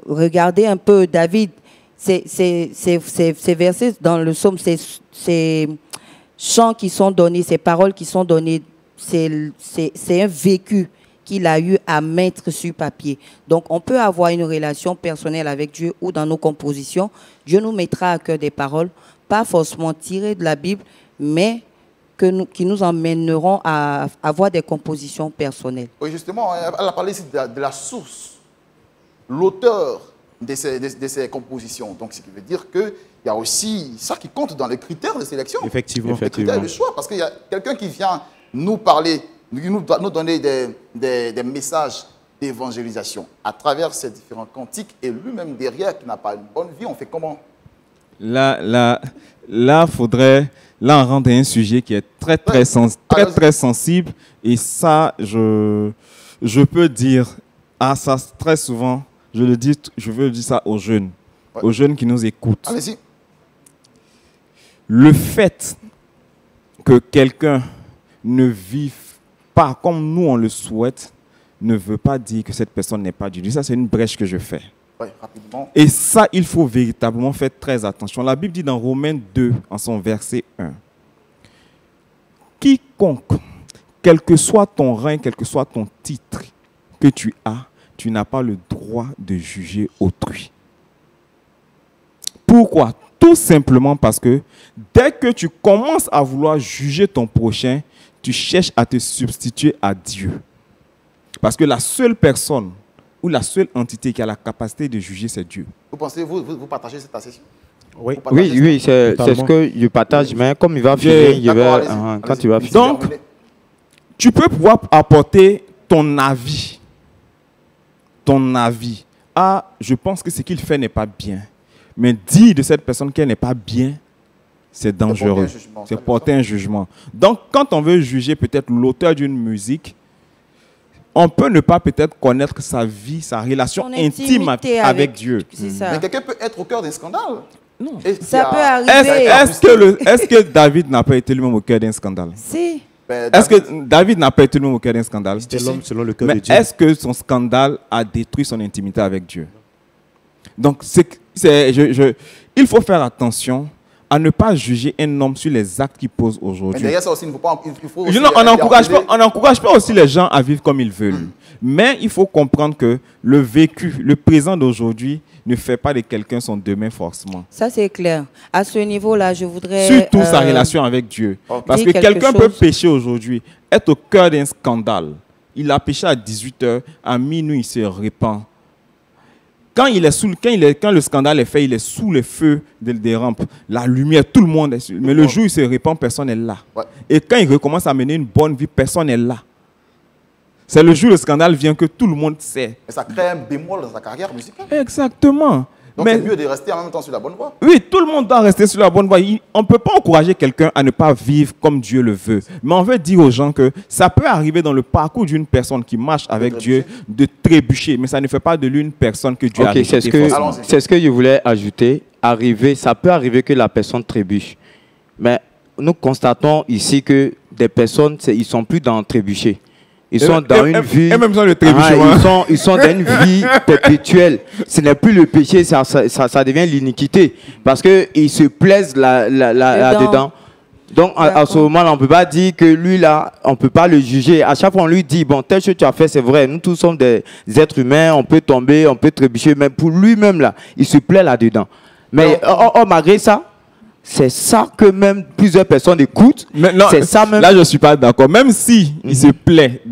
regardez un peu David, ces versets dans le psaume, ces chants qui sont donnés, ces paroles qui sont données, c'est un vécu qu'il a eu à mettre sur papier. Donc, on peut avoir une relation personnelle avec Dieu ou dans nos compositions, Dieu nous mettra à cœur des paroles, pas forcément tirées de la Bible, mais qui nous emmèneront à avoir des compositions personnelles. Oui, justement, elle a parlé ici de la source, l'auteur de ces compositions. Donc, ce qui veut dire qu'il y a aussi ça qui compte dans les critères de sélection. Effectivement. Les critères de choix, parce qu'il y a quelqu'un qui vient nous parler, nous donner des messages d'évangélisation à travers ces différents cantiques, et lui-même derrière qui n'a pas une bonne vie, on fait comment? Là, faudrait on rentre un sujet qui est très sensible, et ça, je peux dire ça très souvent. Je veux dire ça aux jeunes, aux jeunes qui nous écoutent. Allez-y. Le fait que quelqu'un ne vive pas comme nous on le souhaite ne veut pas dire que cette personne n'est pas du Dieu. Ça, c'est une brèche que je fais. Oui, rapidement. Et ça, il faut véritablement faire très attention. La Bible dit dans Romains 2, en son verset 1, « Quiconque, quel que soit ton rang, quel que soit ton titre que tu as, tu n'as pas le droit de juger autrui. » Pourquoi? Tout simplement parce que dès que tu commences à vouloir juger ton prochain, tu cherches à te substituer à Dieu. Parce que la seule personne ou la seule entité qui a la capacité de juger, c'est Dieu. Vous pensez, vous partagez cette accession? Oui, c'est ce que je partage, mais comme il va finir, quand tu vas finir. Donc, tu peux pouvoir apporter ton avis. Ah, je pense que ce qu'il fait n'est pas bien. Mais dire de cette personne qu'elle n'est pas bien, c'est dangereux. C'est porter un jugement. Donc, quand on veut juger peut-être l'auteur d'une musique, on peut ne pas peut-être connaître sa vie, sa relation intime avec Dieu. Mais quelqu'un peut être au cœur d'un scandale. Non. Ça peut arriver. Est-ce que David n'a pas été lui-même au cœur d'un scandale? Si. Est-ce que David n'a pas été lui-même au cœur d'un scandale? C'était l'homme selon le cœur de Dieu. Mais est-ce que son scandale a détruit son intimité avec Dieu? Donc, il faut faire attention à ne pas juger un homme sur les actes qu'il pose aujourd'hui. Mais derrière ça aussi, il faut aussi on n'encourage pas aussi les gens à vivre comme ils veulent. Mais il faut comprendre que le vécu, le présent d'aujourd'hui ne fait pas de quelqu'un son demain forcément. Ça, c'est clair. À ce niveau-là, je voudrais... Surtout sa relation avec Dieu. Parce que quelqu'un peut pécher aujourd'hui, être au cœur d'un scandale. Il a péché à 18h, à minuit, il se répand. Quand le scandale est fait, il est sous le feu des rampes. La lumière, tout le monde est sur. Mais le jour où il se répand, personne n'est là. Ouais. Et quand il recommence à mener une bonne vie, personne n'est là. C'est le jour où le scandale vient que tout le monde sait. Mais ça crée un bémol dans sa carrière musicale. Exactement. Donc c'est mieux de rester en même temps sur la bonne voie. Oui, tout le monde doit rester sur la bonne voie. On ne peut pas encourager quelqu'un à ne pas vivre comme Dieu le veut. Mais on veut dire aux gens que ça peut arriver dans le parcours d'une personne qui marche avec Dieu de trébucher. Mais ça ne fait pas de lui une personne que Dieu a rejetée. C'est ce que je voulais ajouter. Ça peut arriver que la personne trébuche. Mais nous constatons ici que des personnes, ils ne sont plus dans trébucher. Ils sont dans une vie. Et même sans le trébuchement. Ils sont dans une vie perpétuelle. Ce n'est plus le péché, ça devient l'iniquité. Parce qu'ils se plaisent là-dedans. Donc, à ce moment-là, on ne peut pas dire que lui, là, on ne peut pas le juger. À chaque fois, on lui dit, bon, telle chose que tu as fait, c'est vrai. Nous tous sommes des êtres humains, on peut tomber, on peut trébucher. Mais pour lui-même, là, il se plaît là-dedans. Mais malgré ça, c'est ça que même plusieurs personnes écoutent. C'est ça même. Là, je ne suis pas d'accord. Même si il se plaît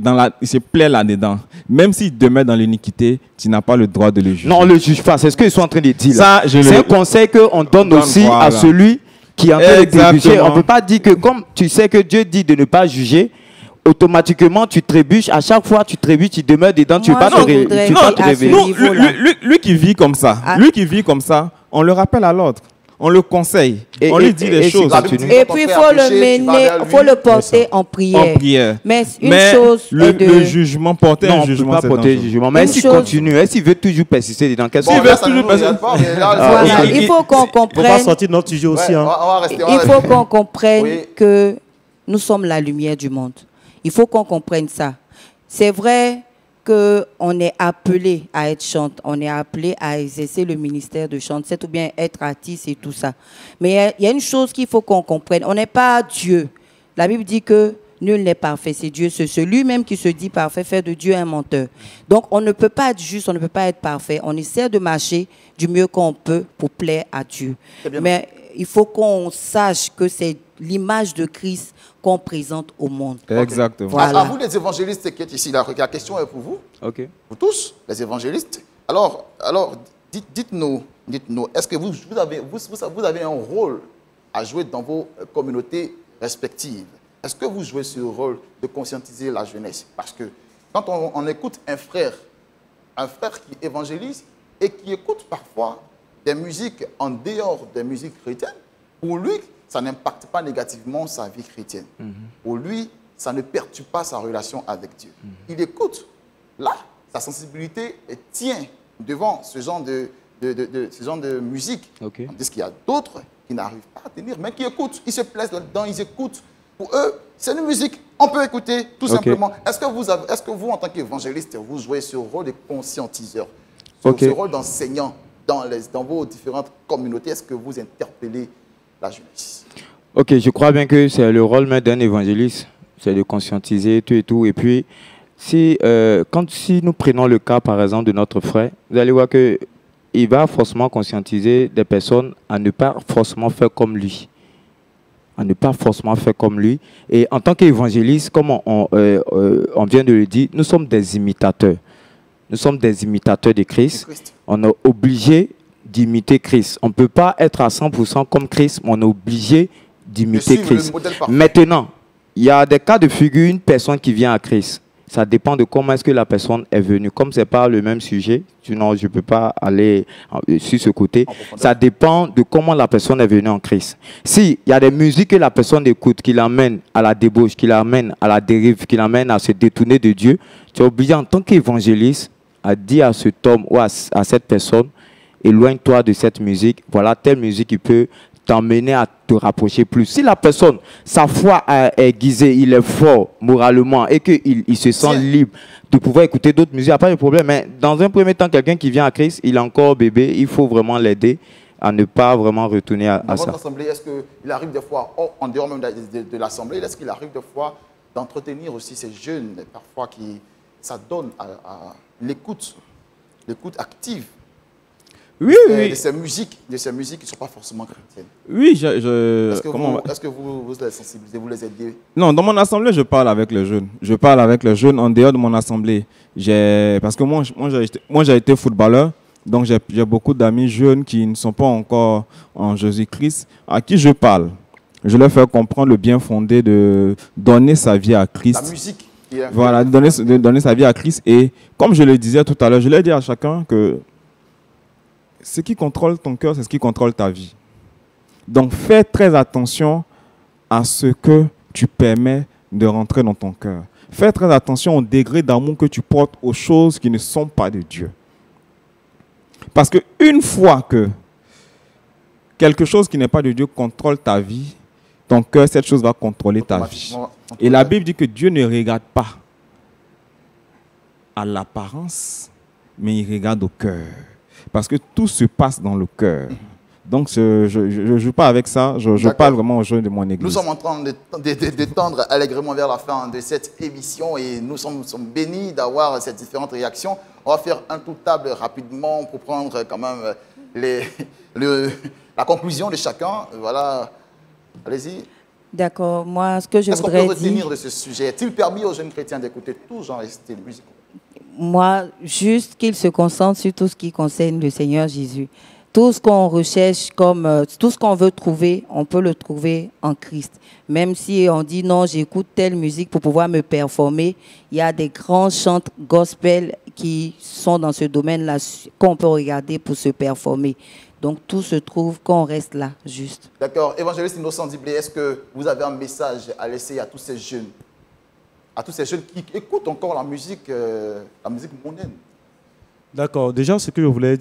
là-dedans, même s'il demeure dans l'iniquité, tu n'as pas le droit de le juger. Non, on ne le juge pas. C'est ce qu'ils sont en train de dire. C'est un conseil qu'on donne aussi à celui qui est en train de trébucher. On ne peut pas dire que comme tu sais que Dieu dit de ne pas juger, automatiquement tu trébuches. À chaque fois tu trébuches, tu demeures dedans, tu ne veux pas te réveiller. Lui qui vit comme ça, on le rappelle à l'ordre. On le conseille, on lui dit des choses. Et puis il faut le mener, il faut le porter en prière. Mais une chose le jugement, porter un jugement, c'est pas porter un jugement. Mais s'il continue, s'il veut toujours persister dedans, qu'est-ce qu'il veut? Il faut qu'on comprenne. On va sortir de notre sujet aussi. Il faut qu'on comprenne que nous sommes la lumière du monde. Il faut qu'on comprenne ça. C'est vrai, qu'on est appelé à être chante, on est appelé à exercer le ministère de chante, ou bien être artiste et tout ça. Mais il y a une chose qu'il faut qu'on comprenne, on n'est pas Dieu. La Bible dit que nul n'est parfait, c'est Dieu, c'est celui-même qui se dit parfait, fait de Dieu un menteur. Donc on ne peut pas être juste, on ne peut pas être parfait. On essaie de marcher du mieux qu'on peut pour plaire à Dieu. Mais il faut qu'on sache que c'est l'image de Christ qu'on présente au monde. Exactement. Voilà. À vous les évangélistes qui êtes ici, la question est pour vous. Ok. Vous tous, les évangélistes. Alors dites-nous, est-ce que vous avez un rôle à jouer dans vos communautés respectives? Est-ce que vous jouez ce rôle de conscientiser la jeunesse? Parce que quand on écoute un frère qui évangélise et qui écoute parfois des musiques en dehors des musiques chrétiennes, pour lui, ça n'impacte pas négativement sa vie chrétienne. Pour lui, ça ne perturbe pas sa relation avec Dieu. Il écoute. Là, sa sensibilité tient devant ce genre de musique. Okay. Tandis qu'il y a d'autres qui n'arrivent pas à tenir, mais qui écoutent. Ils se plaisent là-dedans, ils écoutent. Pour eux, c'est une musique, on peut écouter tout simplement. Est-ce que vous, en tant qu'évangéliste, vous jouez ce rôle de conscientiseur, ce rôle d'enseignant dans vos différentes communautés? Est-ce que vous interpellez la jeunesse? Ok, je crois bien que c'est le rôle même d'un évangéliste, c'est de conscientiser tout et tout. Et puis, si nous prenons le cas, par exemple, de notre frère, vous allez voir qu'il va forcément conscientiser des personnes à ne pas forcément faire comme lui. Et en tant qu'évangéliste, comme on vient de le dire, nous sommes des imitateurs. Nous sommes des imitateurs de Christ. On est obligé d'imiter Christ. On ne peut pas être à 100% comme Christ, mais on est obligé d'imiter Christ. Maintenant, il y a des cas de figure, une personne qui vient à Christ. Ça dépend de comment est-ce que la personne est venue. Comme ce n'est pas le même sujet, sinon je ne peux pas aller sur ce côté. Ça dépend de comment la personne est venue en Christ. S'il y a des musiques que la personne écoute, qui l'amènent à la débauche, qui l'amènent à la dérive, qui l'amènent à se détourner de Dieu, tu es obligé en tant qu'évangéliste à dire à cet homme ou à cette personne, éloigne-toi de cette musique. Voilà telle musique qui peut t'emmener à te rapprocher plus. Si la personne, sa foi est aiguisée, il est fort moralement et qu'il se sent libre de pouvoir écouter d'autres musiques, il n'y a pas de problème. Mais dans un premier temps, quelqu'un qui vient à Christ, il est encore bébé, il faut vraiment l'aider à ne pas vraiment retourner à ça. Dans votre assemblée, est-ce qu'il arrive des fois, en dehors même de l'assemblée, est-ce qu'il arrive des fois d'entretenir aussi ces jeunes, parfois qui ça donne à l'écoute active? Oui, oui. De ces musiques qui ne sont pas forcément chrétiennes. Oui, Est-ce que vous les sensibilisez, vous les aidez? Non, dans mon assemblée, je parle avec les jeunes. Je parle avec les jeunes en dehors de mon assemblée. Parce que moi j'ai été footballeur, donc j'ai beaucoup d'amis jeunes qui ne sont pas encore en Jésus-Christ, à qui je parle. Je leur fais comprendre le bien fondé de donner sa vie à Christ. La musique. Voilà, de donner sa vie à Christ. Et comme je le disais tout à l'heure, je l'ai dit à chacun que ce qui contrôle ton cœur, c'est ce qui contrôle ta vie. Donc, fais très attention à ce que tu permets de rentrer dans ton cœur. Fais très attention au degré d'amour que tu portes aux choses qui ne sont pas de Dieu. Parce qu'une fois que quelque chose qui n'est pas de Dieu contrôle ta vie, ton cœur, cette chose va contrôler ta vie. Et la Bible dit que Dieu ne regarde pas à l'apparence, mais il regarde au cœur. Parce que tout se passe dans le cœur. Donc, je ne joue pas avec ça. Je parle vraiment aux jeunes de mon église. Nous sommes en train de tendre allègrement vers la fin de cette émission et nous sommes bénis d'avoir ces différentes réactions. On va faire un tour de table rapidement pour prendre quand même la conclusion de chacun. Voilà. Allez-y. D'accord. Moi, ce que je voudrais dire... Qu'est-ce qu'on peut retenir de ce sujet? Est-il permis aux jeunes chrétiens d'écouter tout genre de style musical? Moi, juste qu'ils se concentrent sur tout ce qui concerne le Seigneur Jésus. Tout ce qu'on recherche, tout ce qu'on veut trouver, on peut le trouver en Christ. Même si on dit non, j'écoute telle musique pour pouvoir me performer, il y a des grands chants gospel qui sont dans ce domaine-là qu'on peut regarder pour se performer. Donc tout se trouve quand on reste là, juste. D'accord. Évangéliste Innocent Diblé, est-ce que vous avez un message à laisser à tous ces jeunes? À tous ces jeunes qui écoutent encore la musique mondaine? D'accord. Déjà, ce que je voulais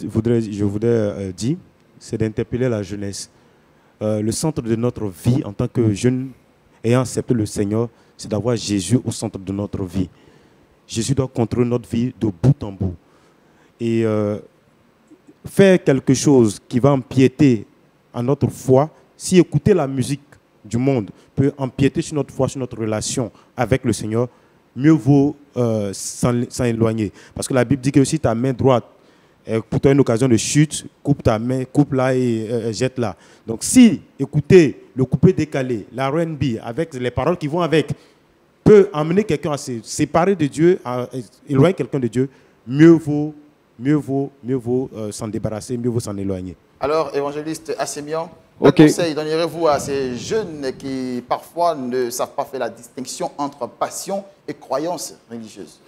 dire, c'est d'interpeller la jeunesse. Le centre de notre vie en tant que jeunes ayant accepté le Seigneur, c'est d'avoir Jésus au centre de notre vie. Jésus doit contrôler notre vie de bout en bout. Et faire quelque chose qui va empiéter à notre foi, si écouter la musique du monde peut empiéter sur notre foi, sur notre relation avec le Seigneur, mieux vaut s'en éloigner. Parce que la Bible dit que si ta main droite pour toi une occasion de chute, coupe ta main, coupe-la et jette-la. Donc si écouter le coupé décalé, la R&B, avec les paroles qui vont avec, peut amener quelqu'un à se séparer de Dieu, à éloigner quelqu'un de Dieu, mieux vaut s'en débarrasser, mieux vaut s'en éloigner. Alors, évangéliste Assemian, Ok. quel conseil donnerez-vous à ces jeunes qui parfois ne savent pas faire la distinction entre passion et croyance religieuse?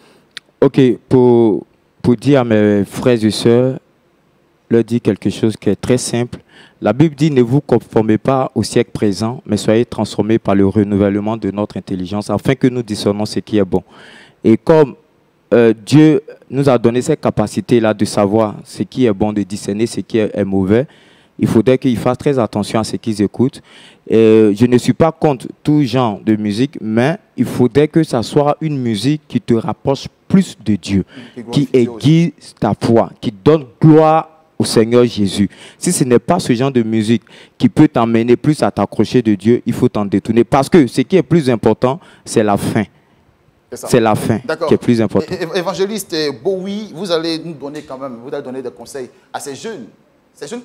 Ok, pour dire à mes frères et sœurs, leur dire quelque chose qui est très simple. La Bible dit, ne vous conformez pas au siècle présent, mais soyez transformés par le renouvellement de notre intelligence, afin que nous discernions ce qui est bon. Et comme Dieu nous a donné cette capacité-là de savoir ce qui est bon, de discerner ce qui est mauvais, il faudrait qu'ils fassent très attention à ce qu'ils écoutent. Je ne suis pas contre tout genre de musique, mais il faudrait que ça soit une musique qui te rapproche plus de Dieu, qui aiguise ta foi, qui donne gloire au Seigneur Jésus. Si ce n'est pas ce genre de musique qui peut t'emmener plus à t'accrocher de Dieu, il faut t'en détourner. Parce que ce qui est plus important, c'est la fin. C'est la fin qui est plus importante. Évangéliste Bowie, vous allez nous donner quand même, vous allez donner des conseils à ces jeunes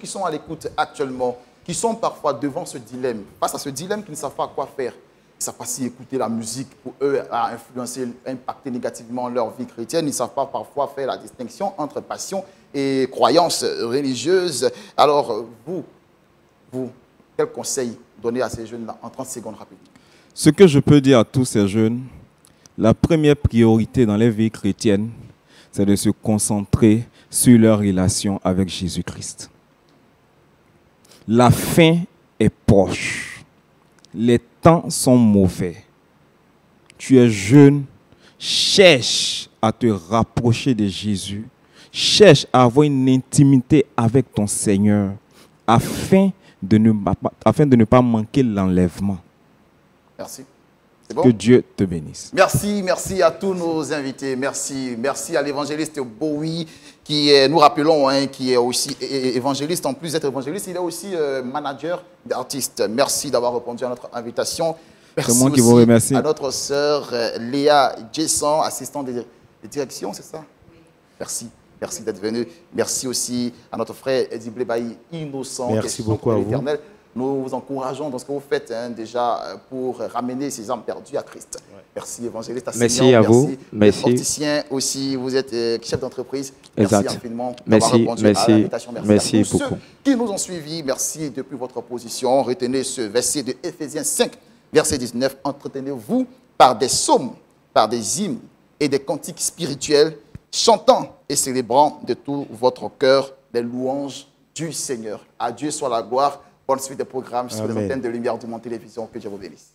qui sont à l'écoute actuellement, qui sont parfois devant ce dilemme, face à ce dilemme, qui ne savent pas quoi faire. Ils ne savent pas si écouter la musique pour eux a influencé, impacté négativement leur vie chrétienne. Ils ne savent pas parfois faire la distinction entre passion et croyance religieuse. Alors, vous, quel conseil donner à ces jeunes-là en 30 secondes rapidement? Ce que je peux dire à tous ces jeunes, la première priorité dans les vies chrétiennes, c'est de se concentrer sur leur relation avec Jésus-Christ. La fin est proche. Les temps sont mauvais. Tu es jeune, cherche à te rapprocher de Jésus. Cherche à avoir une intimité avec ton Seigneur afin de ne pas manquer l'enlèvement. Merci. Bon? Que Dieu te bénisse. Merci à tous nos invités. Merci à l'évangéliste Bowie qui est, nous rappelons, qui est aussi évangéliste. En plus d'être évangéliste, il est aussi manager d'artistes. Merci d'avoir répondu à notre invitation. Merci moi qui aussi vous remercie. à notre sœur Léa Jessan, assistante de direction, c'est ça? Merci d'être venu. Merci aussi à notre frère Eddie Blebaï, innocent. Merci beaucoup à vous. Nous vous encourageons dans ce que vous faites déjà pour ramener ces âmes perdues à Christ. Ouais. Merci, évangéliste Assemian. Merci à vous. Merci. Opticien aussi, vous êtes chef d'entreprise. Exact. Merci infiniment d'avoir répondu à l'invitation. Merci à tous beaucoup. ceux qui nous ont suivis. Merci depuis votre position. Retenez ce verset de Éphésiens 5, verset 19. Entretenez-vous par des psaumes, par des hymnes et des cantiques spirituels, chantant et célébrant de tout votre cœur les louanges du Seigneur. À Dieu soit la gloire. Bonne suite des programmes sur les antennes de Lumière du Monde Télévision. Que Dieu vous bénisse.